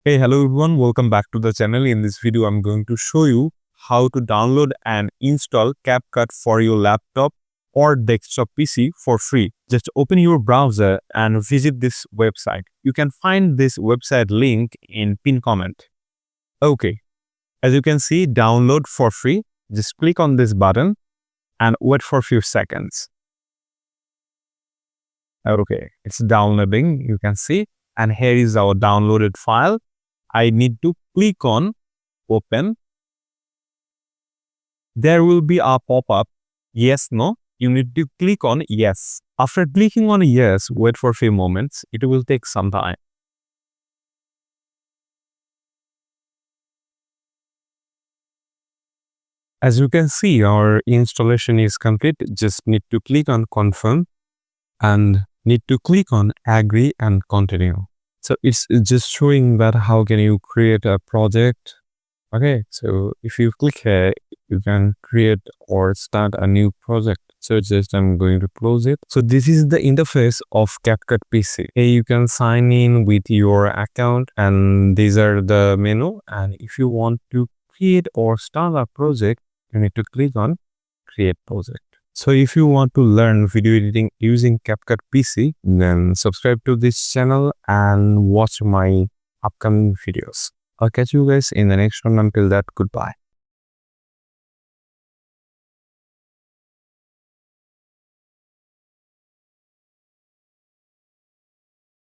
Hey, hello everyone, welcome back to the channel. In this video, I'm going to show you how to download and install CapCut for your laptop or desktop PC for free. Just open your browser and visit this website. You can find this website link in pinned comment. Okay, as you can see, download for free. Just click on this button and wait for a few seconds. Okay, it's downloading, you can see, and here is our downloaded file. I need to click on open. There will be a pop-up, yes, no. You need to click on yes. After clicking on yes, wait for a few moments. It will take some time. As you can see, our installation is complete. Just need to click on confirm and need to click on agree and continue. So it's just showing that how can you create a project. Okay, so if you click here, you can create or start a new project. So just I'm going to close it. So this is the interface of CapCut PC. Here you can sign in with your account and these are the menu. And if you want to create or start a project, you need to click on create project. So if you want to learn video editing using CapCut PC, then subscribe to this channel and watch my upcoming videos. I'll catch you guys in the next one. Until that, goodbye.